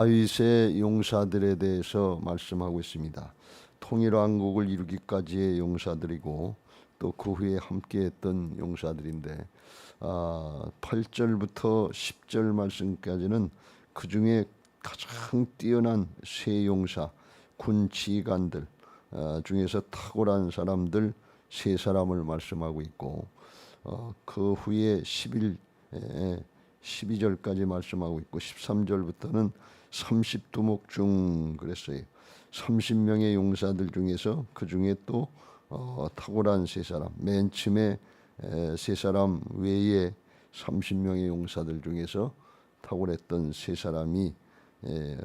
다윗의 용사들에 대해서 말씀하고 있습니다. 통일왕국을 이루기까지의 용사들이고 또 그 후에 함께했던 용사들인데 8절부터 10절 말씀까지는 그 중에 가장 뛰어난 세 용사, 군 지휘관들 중에서 탁월한 사람들 세 사람을 말씀하고 있고 그 후에 12절까지 말씀하고 있고 13절부터는 30두목 중 그랬어요. 30명의 용사들 중에서 그 중에 또 탁월한 세 사람, 맨 처음에 세 사람 외에 30명의 용사들 중에서 탁월했던 세 사람이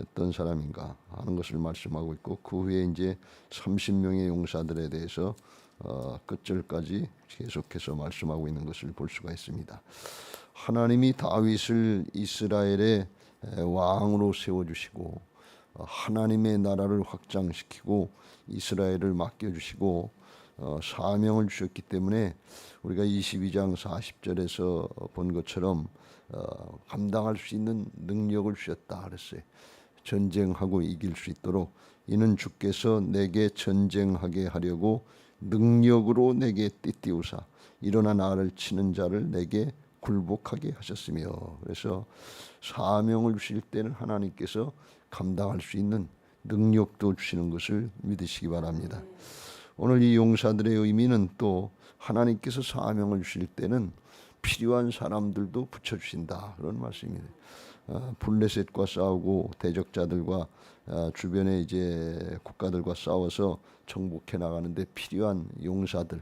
어떤 사람인가 하는 것을 말씀하고 있고 그 후에 이제 30명의 용사들에 대해서 끝절까지 계속해서 말씀하고 있는 것을 볼 수가 있습니다. 하나님이 다윗을 이스라엘의 왕으로 세워주시고 하나님의 나라를 확장시키고 이스라엘을 맡겨주시고 사명을 주셨기 때문에 우리가 22장 40절에서 본 것처럼 감당할 수 있는 능력을 주셨다 그랬어요. 전쟁하고 이길 수 있도록 이는 주께서 내게 전쟁하게 하려고 능력으로 내게 띠띠우사 일어나 나를 치는 자를 내게 굴복하게 하셨으며, 그래서 사명을 주실 때는 하나님께서 감당할 수 있는 능력도 주시는 것을 믿으시기 바랍니다. 오늘 이 용사들의 의미는 또 하나님께서 사명을 주실 때는 필요한 사람들도 붙여주신다 그런 말씀입니다. 블레셋과 싸우고 대적자들과 주변의 이제 국가들과 싸워서 정복해 나가는데 필요한 용사들,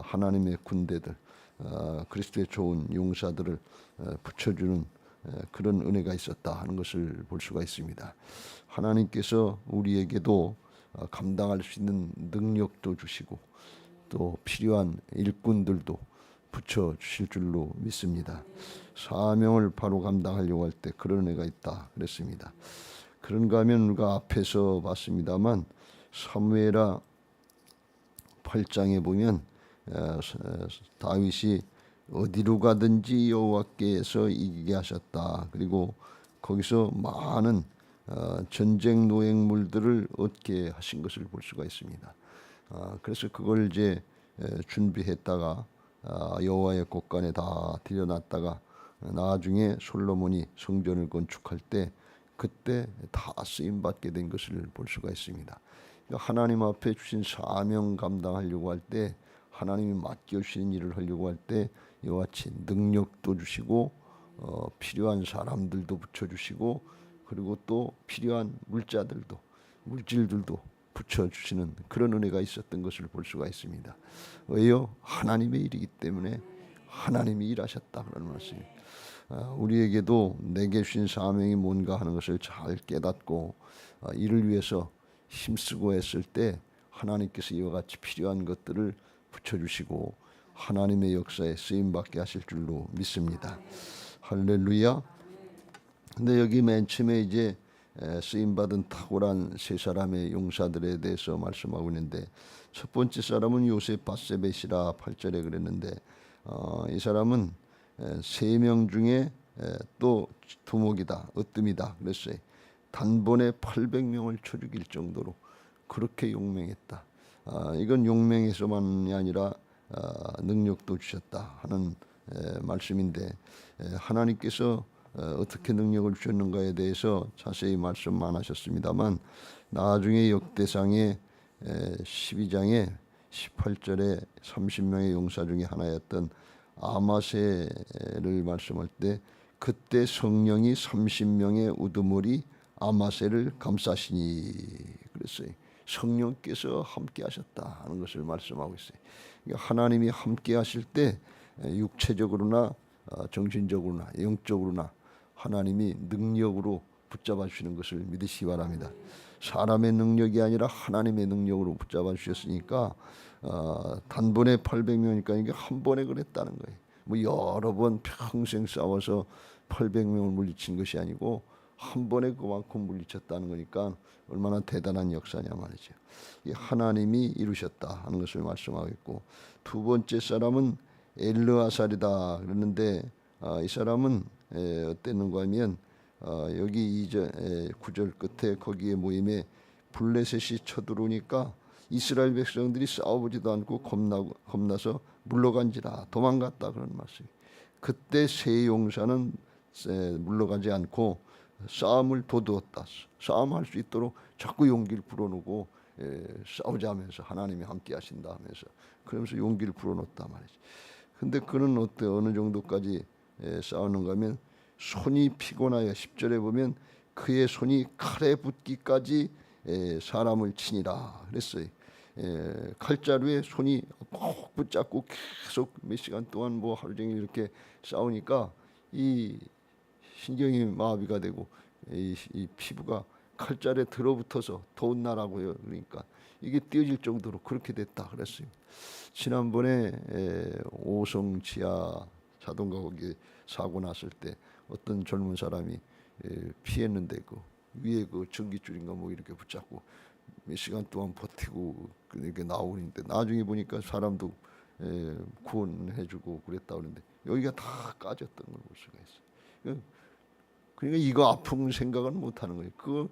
하나님의 군대들, 그리스도의 좋은 용사들을 붙여주는 그런 은혜가 있었다 하는 것을 볼 수가 있습니다. 하나님께서 우리에게도 감당할 수 있는 능력도 주시고 또 필요한 일꾼들도 붙여주실 줄로 믿습니다. 사명을 바로 감당하려고 할 때 그런 은혜가 있다 그랬습니다. 그런가 하면 우리가 앞에서 봤습니다만 사무엘하 8장에 보면 다윗이 어디로 가든지 여호와께서 이기게 하셨다. 그리고 거기서 많은 전쟁 노획물들을 얻게 하신 것을 볼 수가 있습니다. 그래서 그걸 이제 준비했다가 여호와의 곳간에 다 들여놨다가 나중에 솔로몬이 성전을 건축할 때 그때 다 쓰임 받게 된 것을 볼 수가 있습니다. 그러니까 하나님 앞에 주신 사명 감당하려고 할 때 하나님이 맡겨주신 일을 하려고 할 때 이와 같이 능력도 주시고 필요한 사람들도 붙여주시고 그리고 또 필요한 물질들도 붙여주시는 그런 은혜가 있었던 것을 볼 수가 있습니다. 왜요? 하나님의 일이기 때문에 하나님이 일하셨다 그런 말씀입니다. 우리에게도 내게 주신 사명이 뭔가 하는 것을 잘 깨닫고 이를 위해서 힘쓰고 했을 때 하나님께서 이와 같이 필요한 것들을 붙여주시고 하나님의 역사에 쓰임받게 하실 줄로 믿습니다. 할렐루야. 근데 여기 맨 처음에 이제 쓰임받은 탁월한 세 사람의 용사들에 대해서 말씀하고 있는데 첫 번째 사람은 요셉 바세벳이라 8절에 그랬는데 이 사람은 3명 중에 또 두목이다, 으뜸이다 그랬어요. 단번에 800명을 쳐 죽일 정도로 그렇게 용맹했다. 이건 용맹에서만이 아니라 능력도 주셨다 하는 말씀인데 하나님께서 어떻게 능력을 주셨는가에 대해서 자세히 말씀 안 하셨습니다만 나중에 역대상의 12장에 18절에 30명의 용사 중에 하나였던 아마세를 말씀할 때 그때 성령이 30명의 우두머리 아마세를 감싸시니 그랬어요. 성령께서 함께 하셨다 하는 것을 말씀하고 있어요. 그러니까 하나님이 함께 하실 때 육체적으로나 정신적으로나 영적으로나 하나님이 능력으로 붙잡아 주시는 것을 믿으시기 바랍니다. 사람의 능력이 아니라 하나님의 능력으로 붙잡아 주셨으니까 단번에 800명이니까 이게 한 번에 그랬다는 거예요. 뭐 여러 번 평생 싸워서 800명을 물리친 것이 아니고 한 번에 그만큼 물리쳤다는 거니까 얼마나 대단한 역사냐 말이죠. 하나님이 이루셨다 하는 것을 말씀하고 있고 두 번째 사람은 엘르아살이다 그러는데 이 사람은 어땠는가 하면 여기 9절 끝에 거기에 모임에 블레셋이 쳐들어오니까 이스라엘 백성들이 싸워보지도 않고 겁나서 물러간지라 도망갔다 그런 말씀. 그때 세 용사는 물러가지 않고 싸움을 도두었다. 싸움할 수 있도록 자꾸 용기를 불어넣고 싸우자면서 하나님이 함께 하신다 하면서 그러면서 용기를 불어넣었단 말이지. 근데 그는 어느 정도까지 싸우는가 하면 손이 피곤하여 10절에 보면 그의 손이 칼에 붙기까지 사람을 치니라 그랬어요. 칼자루에 손이 꼭 붙잡고 계속 몇 시간 동안 뭐 하루 종일 이렇게 싸우니까 이 신경이 마비가 되고 이 피부가 칼자루에 들어붙어서 더운 나라고요. 그러니까 이게 띄어질 정도로 그렇게 됐다 그랬어요. 지난번에 오송 지하 자동차 거기 사고 났을 때 어떤 젊은 사람이 피했는데 그 위에 그 전기줄인가 뭐 이렇게 붙잡고 몇 시간 동안 버티고 이렇게 나오는데 나중에 보니까 사람도 구원해주고 그랬다 그러는데 여기가 다 까졌던 걸 볼 수가 있어요. 그러니까 이거 아픈 생각은 못 하는 거예요. 그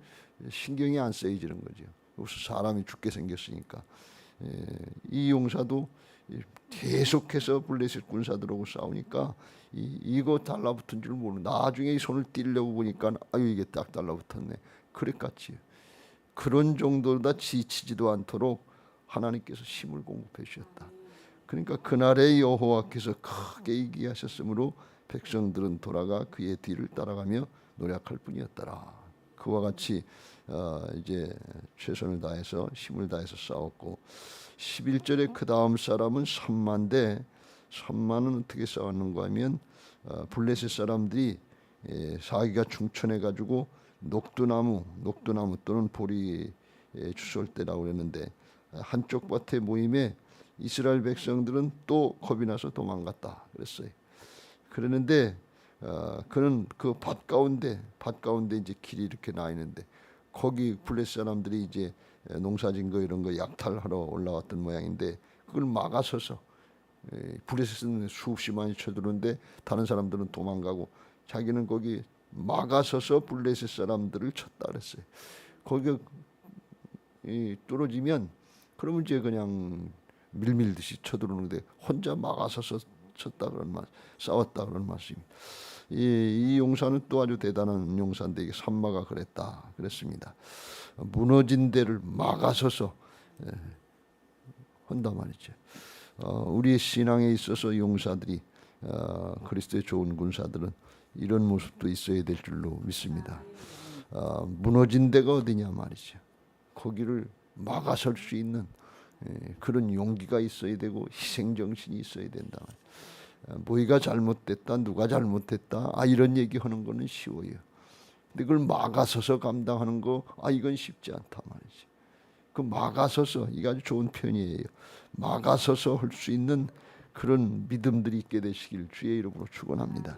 신경이 안 쓰여지는 거죠. 그래서 사람이 죽게 생겼으니까. 이 용사도 계속해서 블레셋 군사들하고 싸우니까 이거 달라붙은 줄 모르는 나중에 이 손을 띄려고 보니까 아유 이게 딱 달라붙었네. 그랬같이 그런 정도다 지치지도 않도록 하나님께서 힘을 공급해 주셨다. 그러니까 그날에 여호와께서 크게 이기하셨으므로 백성들은 돌아가 그의 뒤를 따라가며 노력할 뿐이었더라. 그와 같이 이제 최선을 다해서 힘을 다해서 싸웠고 11절에 그 다음 사람은 3만대 3만은 어떻게 싸웠는가 하면 블레셋 사람들이 사기가 충천해 가지고 녹두나무 또는 보리 주솔대라고 그랬는데 한쪽 밭에 모임에 이스라엘 백성들은 또 겁이 나서 도망갔다 그랬어요. 그러는데 그는 그 밭 가운데 이제 길이 이렇게 나 있는데 거기 블레셋 사람들이 이제 농사진 거 이런 거 약탈하러 올라왔던 모양인데 그걸 막아서서 블레셋은 수십만이 쳐들어오는데 다른 사람들은 도망가고 자기는 거기 막아서서 블레셋 사람들을 쳤다 그랬어요. 거기 뚫어지면 그러면 이제 그냥 밀밀듯이 쳐들어오는데 혼자 막아서서 쳤다 그런 말, 싸웠다 그런 말씀입니다. 이 용사는 또 아주 대단한 용사인데 이게 산마가 그랬습니다. 무너진 데를 막아서서 한단 말이죠. 우리의 신앙에 있어서 용사들이 그리스도의 좋은 군사들은 이런 모습도 있어야 될 줄로 믿습니다. 무너진 데가 어디냐 말이죠. 거기를 막아설 수 있는 그런 용기가 있어야 되고 희생정신이 있어야 된다. 뭐가 잘못됐다, 누가 잘못됐다, 이런 얘기하는 거는 쉬워요. 근데 그걸 막아서서 감당하는 거, 이건 쉽지 않다 말이지. 그 막아서서 이게 아주 좋은 표현이에요. 막아서서 할 수 있는 그런 믿음들이 있게 되시길 주의 이름으로 축원합니다.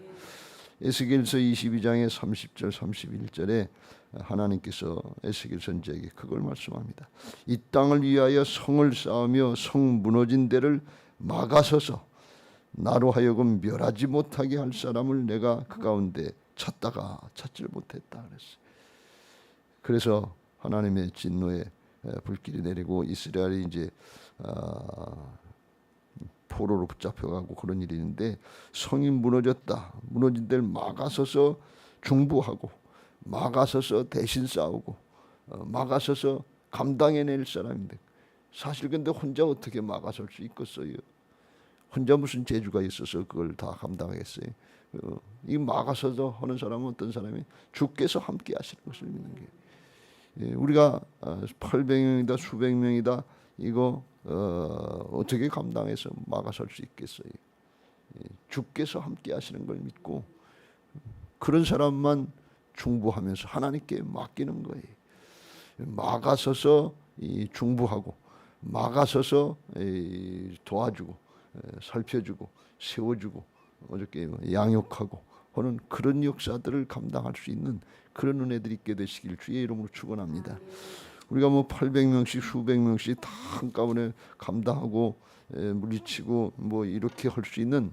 에스겔서 22장의 30절 31절에 하나님께서 에스겔 선지자에게 그걸 말씀합니다. 이 땅을 위하여 성을 쌓으며 성 무너진 데를 막아서서 나로 하여금 멸하지 못하게 할 사람을 내가 그 가운데 찾다가 찾지를 못했다 그랬어요. 그래서 하나님의 진노에 불길이 내리고 이스라엘이 이제 포로로 붙잡혀가고 그런 일이 있는데 성이 무너졌다. 무너진 데를 막아서서 중부하고 막아서서 대신 싸우고 막아서서 감당해낼 사람인데 사실 근데 혼자 어떻게 막아설 수 있겠어요? 혼자 무슨 재주가 있어서 그걸 다 감당하겠어요? 이 막아서서 하는 사람은 어떤 사람이 주께서 함께 하시는 것을 믿는 게 우리가 800명이다 수백 명이다 이거 어떻게 감당해서 막아설 수 있겠어요? 주께서 함께 하시는 걸 믿고 그런 사람만 중보하면서 하나님께 맡기는 거예요. 막아서서 중보하고 막아서서 도와주고 살펴주고 세워주고 어저께 양육하고 하는 그런 역사들을 감당할 수 있는 그런 은혜들이 있게 되시길 주의 이름으로 축원합니다. 우리가 뭐 800명씩 수백 명씩 다 한꺼번에 감당하고 물리치고 뭐 이렇게 할 수 있는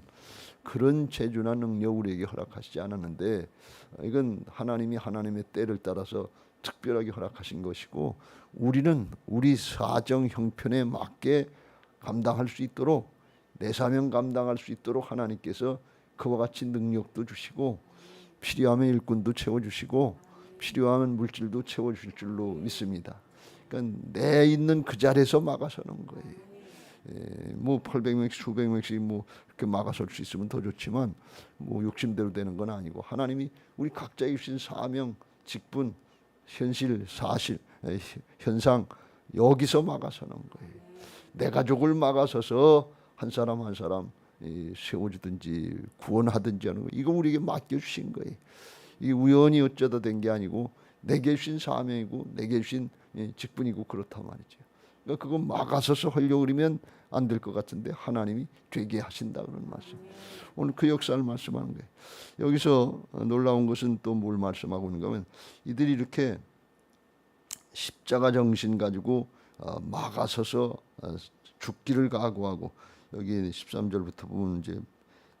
그런 재주나 능력 우리에게 허락하시지 않았는데 이건 하나님이 하나님의 때를 따라서 특별하게 허락하신 것이고 우리는 우리 사정 형편에 맞게 감당할 수 있도록 내 사명 감당할 수 있도록 하나님께서 그와 같이 능력도 주시고 필요하면 일꾼도 채워주시고 필요하면 물질도 채워주실 줄로 믿습니다. 그러니까 내 있는 그 자리에서 막아서는 거예요. 뭐 800명씩 수백 명씩 뭐 이렇게 막아설 수 있으면 더 좋지만 뭐 욕심대로 되는 건 아니고 하나님이 우리 각자의 주신 사명, 직분, 현실, 사실, 현상 여기서 막아서는 거예요. 내 가족을 막아서서 한 사람 한 사람 세워주든지 구원하든지 하는 거 이거 우리에게 맡겨주신 거예요. 이 우연히 어쩌다 된 게 아니고 내게 주신 사명이고 내게 주신 직분이고 그렇단 말이죠. 그러니까 그거 막아서서 하려고 그러면 안 될 것 같은데 하나님이 되게 하신다 그런 말씀. 오늘 그 역사를 말씀하는 거예요. 여기서 놀라운 것은 또 뭘 말씀하고 있는가 하면 이들이 이렇게 십자가 정신 가지고 막아서서 죽기를 각오하고 여기 13절부터 보면 이제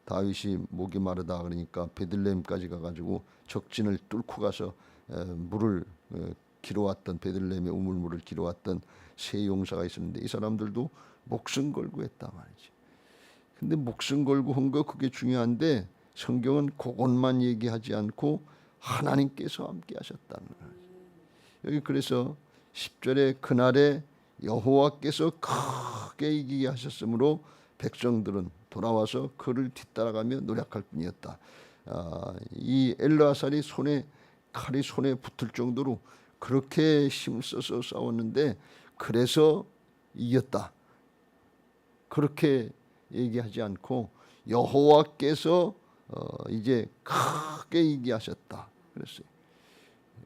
다윗이 목이 마르다 그러니까 베들레헴까지 가가지고 적진을 뚫고 가서 물을 길어왔던 베들레헴의 우물물을 길어왔던 세 용사가 있었는데 이 사람들도 목숨 걸고 했단 말이지. 근데 목숨 걸고 한 거 그게 중요한데 성경은 그것만 얘기하지 않고 하나님께서 함께 하셨다는 거예요. 여기 그래서 10절에 그날에 여호와께서 크게 이기게 하셨으므로 백성들은 돌아와서 그를 뒤따라가며 노력할 뿐이었다. 이 엘르아살이 칼이 손에 붙을 정도로 그렇게 힘을 써서 싸웠는데 그래서 이겼다. 그렇게 얘기하지 않고 여호와께서 이제 크게 이기게 하셨다. 그랬어요.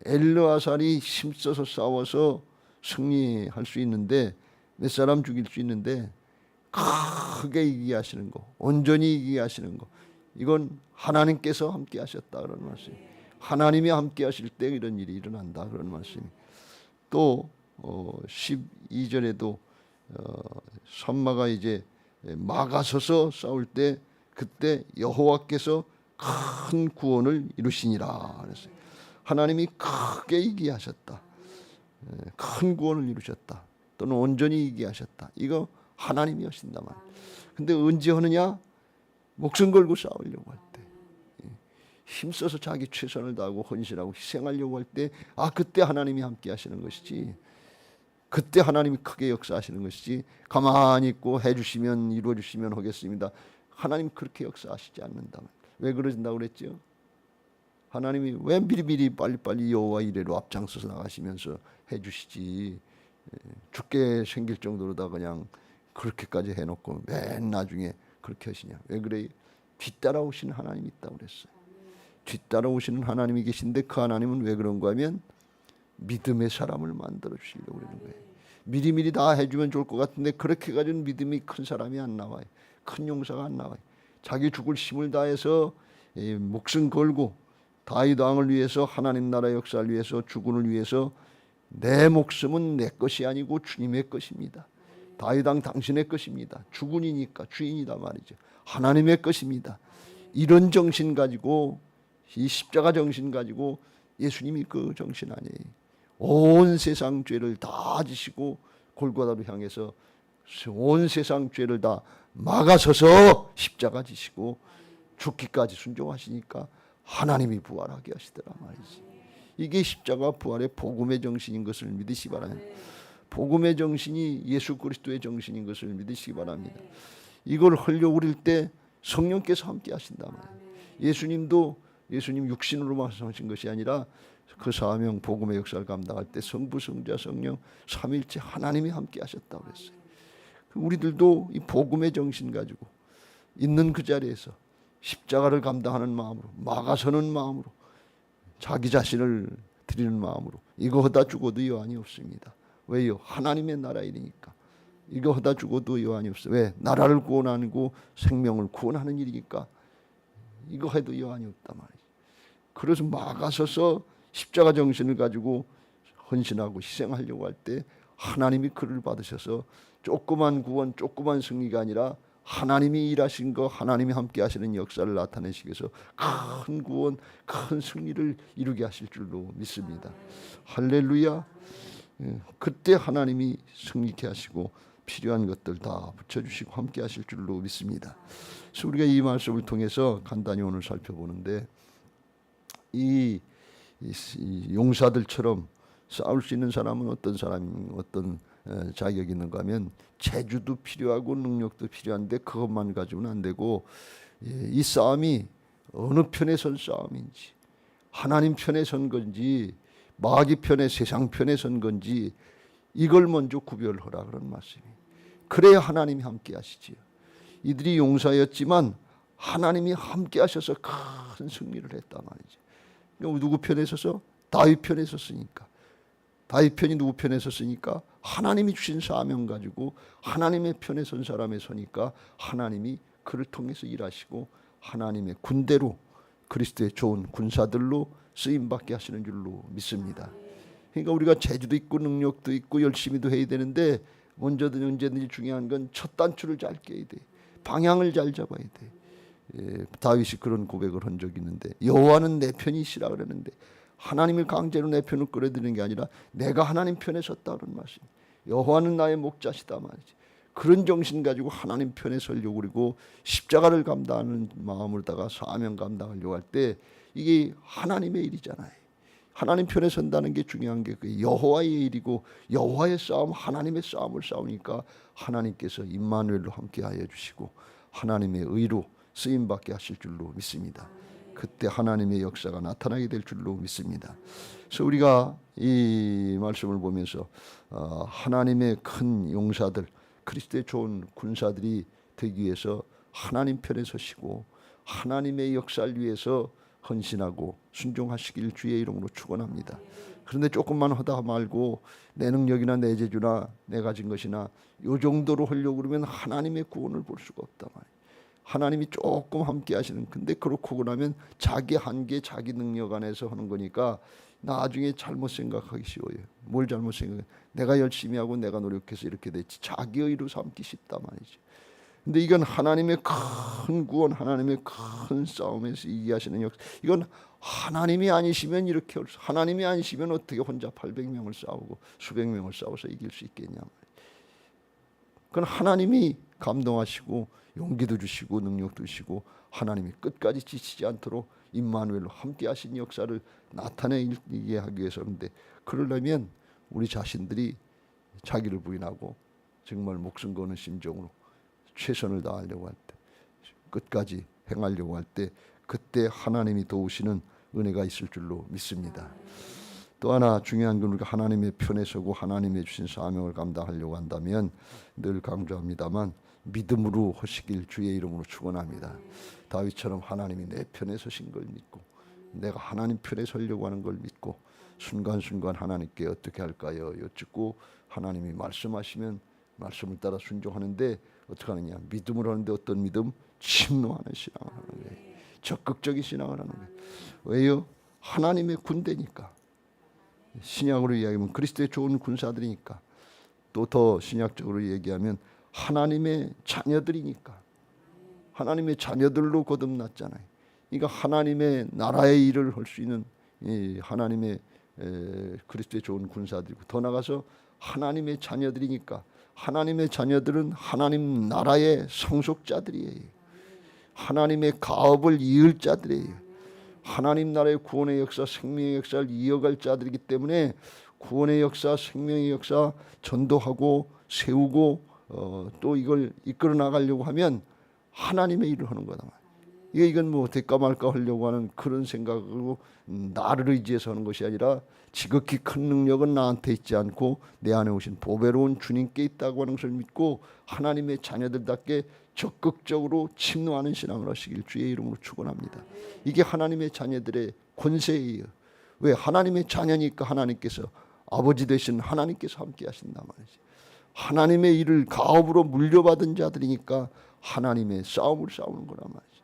엘르아살이 힘써서 싸워서 승리할 수 있는데 몇 사람 죽일 수 있는데 크게 이기게 하시는 거, 온전히 이기게 하시는 거, 이건 하나님께서 함께 하셨다 그런 말씀이. 하나님이 함께 하실 때 이런 일이 일어난다 그런 말씀이. 또 12절에도 선마가 이제 막아서서 싸울 때 그때 여호와께서 큰 구원을 이루시니라 그랬어요. 하나님이 크게 이기게 하셨다. 큰 구원을 이루셨다. 또는 온전히 이기게 하셨다. 이거 하나님이 하신다 말. 근데 언제 하느냐? 목숨 걸고 싸우려고 할 때, 힘써서 자기 최선을 다하고 헌신하고 희생하려고 할 때, 그때 하나님이 함께 하시는 것이지. 그때 하나님이 크게 역사하시는 것이지. 가만히 있고 해주시면 이루어주시면 하겠습니다. 하나님 그렇게 역사하시지 않는다. 왜 그러신다고 그랬죠? 하나님이 왜 미리미리 빨리빨리 여호와 이레로 앞장서서 나가시면서 해주시지. 죽게 생길 정도로 다 그냥 그렇게까지 해놓고 맨 나중에 그렇게 하시냐. 왜 그래? 뒤따라오시는 하나님이 있다고 그랬어요. 뒤따라오시는 하나님이 계신데 그 하나님은 왜 그런가 하면 믿음의 사람을 만들어 주시려고 그러는 거예요. 미리미리 다 해주면 좋을 것 같은데 그렇게 가지고 믿음이 큰 사람이 안 나와요. 큰 용사가 안 나와요. 자기 죽을 힘을 다해서 목숨 걸고 다윗 왕을 위해서 하나님 나라 역사를 위해서 주군을 위해서 내 목숨은 내 것이 아니고 주님의 것입니다. 다윗 왕 당신의 것입니다. 주군이니까 주인이다 말이죠. 하나님의 것입니다. 이런 정신 가지고 이 십자가 정신 가지고 예수님이 그 정신 아니에요. 온 세상 죄를 다 지시고 골고다로 향해서 온 세상 죄를 다 막아서서 십자가 지시고 죽기까지 순종하시니까 하나님이 부활하게 하시더라 말이지. 이게 십자가 부활의 복음의 정신인 것을 믿으시기 바랍니다. 복음의 정신이 예수 그리스도의 정신인 것을 믿으시기 바랍니다. 이걸 하려고 그럴 때 성령께서 함께 하신다 말이에요. 예수님 육신으로만 하신 것이 아니라 그 사명 복음의 역사를 감당할 때 성부 성자 성령 삼위일체 하나님이 함께 하셨다고 그랬어요. 우리들도 이 복음의 정신 가지고 있는 그 자리에서 십자가를 감당하는 마음으로 막아서는 마음으로 자기 자신을 드리는 마음으로 이거 하다 죽어도 여한이 없습니다. 왜요? 하나님의 나라 일이니까. 이거 하다 죽어도 여한이 없어요. 왜? 나라를 구원하고 생명을 구원하는 일이니까 이거 해도 여한이 없단 말이에요. 그래서 막아서서 십자가 정신을 가지고 헌신하고 희생하려고 할 때 하나님이 그를 받으셔서 조그만 구원, 조그만 승리가 아니라 하나님이 일하신 거, 하나님이 함께 하시는 역사를 나타내시기 위해서 큰 구원, 큰 승리를 이루게 하실 줄로 믿습니다. 할렐루야. 그때 하나님이 승리케 하시고 필요한 것들 다 붙여주시고 함께 하실 줄로 믿습니다. 그래서 우리가 이 말씀을 통해서 간단히 오늘 살펴보는데, 이 용사들처럼 싸울 수 있는 사람은 어떤 사람이 어떤 자격이 있는가 하면 재주도 필요하고 능력도 필요한데 그것만 가지고는 안 되고, 이 싸움이 어느 편에 선 싸움인지, 하나님 편에 선 건지 마귀 편에 세상 편에 선 건지 이걸 먼저 구별하라 그런 말씀이. 그래야 하나님이 함께 하시지요. 이들이 용사였지만 하나님이 함께 하셔서 큰 승리를 했단 말이죠. 누구 편에 서서? 다윗 편에 섰으니까. 다윗 편이 누구 편에 섰으니까? 하나님이 주신 사명 가지고 하나님의 편에 선 사람에 서니까 하나님이 그를 통해서 일하시고 하나님의 군대로, 그리스도의 좋은 군사들로 쓰임받게 하시는 줄로 믿습니다. 그러니까 우리가 재주도 있고 능력도 있고 열심히도 해야 되는데, 먼저든 언제든지 중요한 건 첫 단추를 잘 깨야 돼. 방향을 잘 잡아야 돼. 다윗이 그런 고백을 한 적이 있는데, 여호와는 내 편이시라 그러는데 하나님을 강제로 내 편을 끌어들이는 게 아니라 내가 하나님 편에 섰다 그런 말씀. 여호와는 나의 목자시다 말이지. 그런 정신 가지고 하나님 편에 서려고 그리고 십자가를 감당하는 마음으로다가 사명 감당하려고 할 때 이게 하나님의 일이잖아요. 하나님 편에 선다는 게 중요한 게 그 여호와의 일이고, 여호와의 싸움, 하나님의 싸움을 싸우니까 하나님께서 임마누엘로 함께하여 주시고 하나님의 의로 쓰임받게 하실 줄로 믿습니다. 그때 하나님의 역사가 나타나게 될 줄로 믿습니다. 그래서 우리가 이 말씀을 보면서 하나님의 큰 용사들, 그리스도의 좋은 군사들이 되기 위해서 하나님 편에 서시고 하나님의 역사를 위해서 헌신하고 순종하시길 주의 이름으로 축원합니다. 그런데 조금만 하다 말고 내 능력이나 내 재주나 내 가진 것이나 요 정도로 하려고 그러면 하나님의 구원을 볼 수가 없단 말이에요. 하나님이 조금 함께 하시는, 근데 그렇고 나면 자기 한계, 자기 능력 안에서 하는 거니까 나중에 잘못 생각하기 쉬워요. 뭘 잘못 생각해? 내가 열심히 하고 내가 노력해서 이렇게 됐지, 자기의 의로 삼기 쉽단 말이죠. 근데 이건 하나님의 큰 구원, 하나님의 큰 싸움에서 이기하시는 역사. 이건 하나님이 아니시면 이렇게, 하나님이 아니시면 어떻게 혼자 800명을 싸우고 수백 명을 싸워서 이길 수 있겠냐. 그건 하나님이 감동하시고 용기도 주시고 능력도 주시고 하나님이 끝까지 지치지 않도록 임마누엘로 함께 하신 역사를 나타내게 하기 위해서인데, 그러려면 우리 자신들이 자기를 부인하고 정말 목숨 거는 심정으로 최선을 다하려고 할 때, 끝까지 행하려고 할 때, 그때 하나님이 도우시는 은혜가 있을 줄로 믿습니다. 또 하나 중요한 건 우리가 하나님의 편에 서고 하나님의 주신 사명을 감당하려고 한다면 늘 강조합니다만 믿음으로 하시길 주의 이름으로 축원합니다. 다윗처럼 하나님이 내 편에 서신 걸 믿고 내가 하나님 편에 서려고 하는 걸 믿고 순간순간 하나님께 어떻게 할까요? 여쭙고 하나님이 말씀하시면 말씀을 따라 순종하는데 어떻게 하느냐? 믿음으로 하는데 어떤 믿음? 침노하는 신앙을 하는 거예요. 적극적인 신앙을 하는 거예요. 왜요? 하나님의 군대니까. 신약으로 이야기하면 그리스도의 좋은 군사들이니까. 또 더 신약적으로 얘기하면 하나님의 자녀들이니까. 하나님의 자녀들로 거듭났잖아요. 그러니까 하나님의 나라의 일을 할 수 있는 하나님의 그리스도의 좋은 군사들이고, 더 나가서 하나님의 자녀들이니까 하나님의 자녀들은 하나님 나라의 상속자들이에요. 하나님의 가업을 이을 자들이에요. 하나님 나라의 구원의 역사, 생명의 역사를 이어갈 자들이기 때문에 구원의 역사, 생명의 역사 전도하고 세우고 또 이걸 이끌어 나가려고 하면 하나님의 일을 하는 거다. 이건 뭐 될까 말까 하려고 하는 그런 생각으로 나를 의지해서 하는 것이 아니라 지극히 큰 능력은 나한테 있지 않고 내 안에 오신 보배로운 주님께 있다고 하는 것을 믿고 하나님의 자녀들답게 적극적으로 침노하는 신앙을 하시길 주의 이름으로 축원합니다. 이게 하나님의 자녀들의 권세예요. 왜? 하나님의 자녀니까 하나님께서, 아버지 되신 하나님께서 함께 하신단 말이지. 하나님의 일을 가업으로 물려받은 자들이니까 하나님의 싸움을 싸우는 거란 말이지.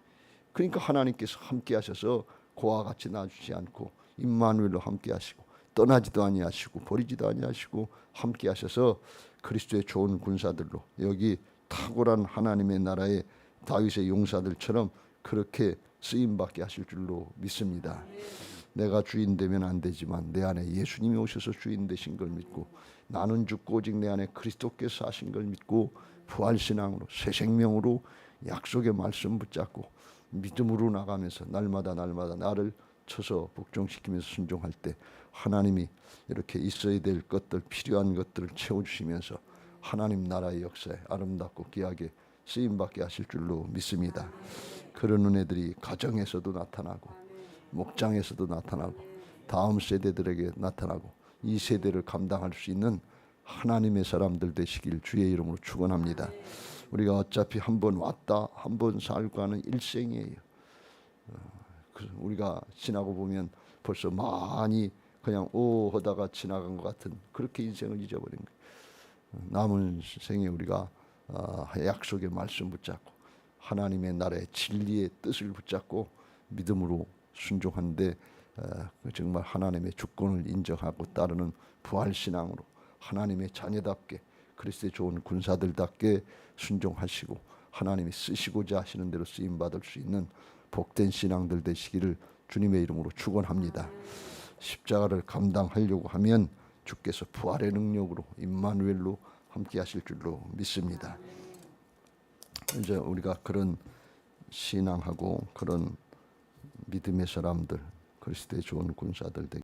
그러니까 하나님께서 함께 하셔서 그와 같이 놔주지 않고 임마누엘로 함께 하시고 떠나지도 아니하시고 버리지도 아니하시고 함께 하셔서 그리스도의 좋은 군사들로, 여기 탁월한 하나님의 나라의 다윗의 용사들처럼 그렇게 쓰임 받게 하실 줄로 믿습니다. 내가 주인 되면 안 되지만 내 안에 예수님이 오셔서 주인 되신 걸 믿고 나는 죽고 오직 내 안에 그리스도께서 하신 걸 믿고 부활신앙으로 새 생명으로 약속의 말씀 붙잡고 믿음으로 나가면서 날마다 나를 쳐서 복종시키면서 순종할 때 하나님이 이렇게 있어야 될 것들, 필요한 것들을 채워주시면서 하나님 나라의 역사에 아름답고 귀하게 쓰임받게 하실 줄로 믿습니다. 그런 은혜들이 가정에서도 나타나고 목장에서도 나타나고 다음 세대들에게 나타나고 이 세대를 감당할 수 있는 하나님의 사람들 되시길 주의 이름으로 축원합니다. 우리가 어차피 한 번 왔다 한 번 살고 하는 일생이에요. 우리가 지나고 보면 벌써 많이 그냥 하다가 지나간 것 같은 그렇게 인생을 잊어버린 거예요. 남은 생에 우리가 약속의 말씀 붙잡고 하나님의 나라의 진리의 뜻을 붙잡고 믿음으로 순종한데 정말 하나님의 주권을 인정하고 따르는 부활신앙으로 하나님의 자녀답게 그리스도의 좋은 군사들답게 순종하시고 하나님이 쓰시고자 하시는 대로 쓰임받을 수 있는 복된 신앙들 되시기를 주님의 이름으로 축원합니다. 십자가를 감당하려고 하면 주께서 부활의 능력으로 임마누엘로 함께 하실 줄로 믿습니다. 이제 우리가 그런 신앙하고 그런 믿음의 사람들 그리스도의 좋은 군사들 되게